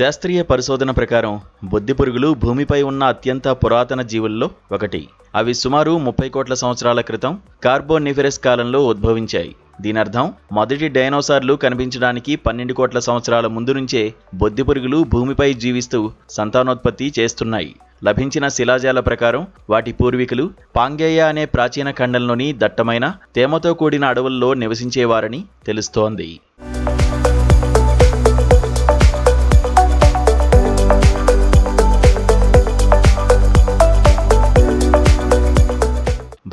శాస్త్రీయ పరిశోధన ప్రకారం బొద్దిపురుగులు భూమిపై ఉన్న అత్యంత పురాతన జీవుల్లో ఒకటి. అవి సుమారు 30 కోట్ల సంవత్సరాల క్రితం కార్బోనిఫెరస్ కాలంలో ఉద్భవించాయి. దీనర్థం మొదటి డైనోసార్లు కనిపించడానికి 12 కోట్ల సంవత్సరాల ముందు నుంచే బొద్దిపురుగులు భూమిపై జీవిస్తూ సంతానోత్పత్తి చేస్తున్నాయి. లభించిన శిలాజాల ప్రకారం వాటి పూర్వీకులు పాంగేయ అనే ప్రాచీన ఖండంలోని దట్టమైన తేమతో కూడిన అడవుల్లో నివసించేవారని తెలుస్తోంది.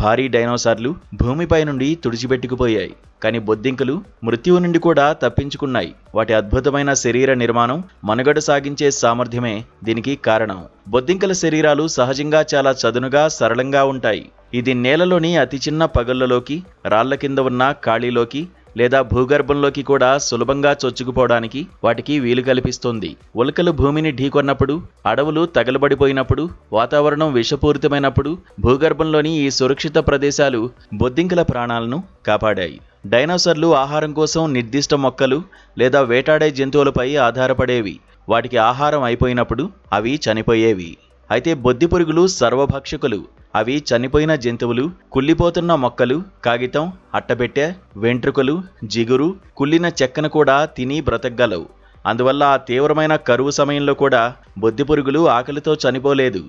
భారీ డైనోసార్లు భూమిపై నుండి తుడిచిపెట్టుకుపోయాయి. కానీ బొద్దింకలు మృత్యువు నుండి కూడా తప్పించుకున్నాయి. వాటి అద్భుతమైన శరీర నిర్మాణం, మనుగడ సాగించే సామర్థ్యమే దీనికి కారణం. బొద్దింకల శరీరాలు సహజంగా చాలా చదునుగా, సరళంగా ఉంటాయి. ఇది నేలలోని అతి చిన్న పగుళ్లలోకి, రాళ్ల కింద ఉన్న ఖాళీలోకి లేదా భూగర్భంలోకి కూడా సులభంగా చొచ్చుకుపోవడానికి వాటికి వీలు కల్పిస్తుంది. ఉల్కలు భూమిని ఢీకొన్నప్పుడు, అడవులు తగలబడిపోయినప్పుడు, వాతావరణం విషపూరితమైనప్పుడు భూగర్భంలోని ఈ సురక్షిత ప్రదేశాలు బొద్దింకల ప్రాణాలను కాపాడాయి. డైనోసార్లు ఆహారం కోసం నిర్దిష్ట మొక్కలు లేదా వేటాడే జంతువులపై ఆధారపడేవి. వాటికి ఆహారం అయిపోయినప్పుడు అవి చనిపోయేవి. అయితే బొద్దిపురుగులు సర్వభక్షకులు. అవి చనిపోయిన జంతువులు, కుళ్ళిపోతున్న మొక్కలు, కాగితం, అట్టపెట్టె, వెంట్రుకలు, జిగురు, కుళ్ళిన చెక్కను కూడా తిని బ్రతకగలవు. అందువల్ల ఆ తీవ్రమైన కరువు సమయంలో కూడా బొద్దిపురుగులు ఆకలితో చనిపోలేదు.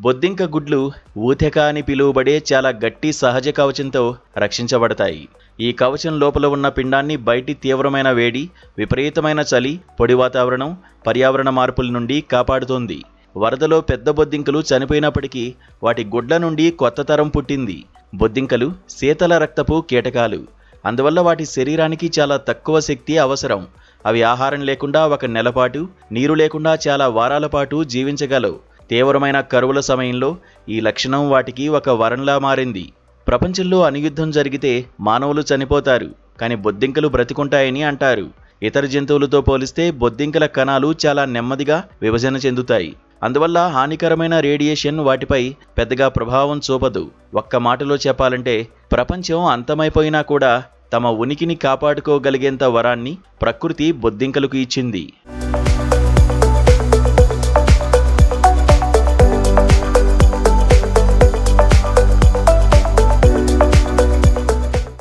బొద్దింక గుడ్లు ఊతెక అని పిలువబడే చాలా గట్టి సహజ కవచంతో రక్షించబడతాయి. ఈ కవచం లోపల ఉన్న పిండాన్ని బయటి తీవ్రమైన వేడి, విపరీతమైన చలి, పొడి వాతావరణం, పర్యావరణ మార్పుల నుండి కాపాడుతోంది. వరదలో పెద్ద బొద్దింకలు చనిపోయినప్పటికీ వాటి గుడ్ల నుండి కొత్త తరం పుట్టింది. బొద్దింకలు శీతల రక్తపు కీటకాలు. అందువల్ల వాటి శరీరానికి చాలా తక్కువ శక్తి అవసరం. అవి ఆహారం లేకుండా 1 నెల పాటు, నీరు లేకుండా చాలా వారాల పాటు జీవించగలవు. తీవ్రమైన కరువుల సమయంలో ఈ లక్షణం వాటికి ఒక వరంలా మారింది. ప్రపంచంలో అణుయుద్ధం జరిగితే మానవులు చనిపోతారు, కానీ బొద్దింకలు బ్రతికుంటాయని అంటారు. ఇతర జంతువులతో పోలిస్తే బొద్దింకల కణాలు చాలా నెమ్మదిగా విభజన చెందుతాయి. అందువల్ల హానికరమైన రేడియేషన్ వాటిపై పెద్దగా ప్రభావం చూపదు. ఒక్క మాటలో చెప్పాలంటే ప్రపంచం అంతమైపోయినా కూడా తమ ఉనికిని కాపాడుకోగలిగేంత వరాన్ని ప్రకృతి బొద్దింకలకు ఇచ్చింది.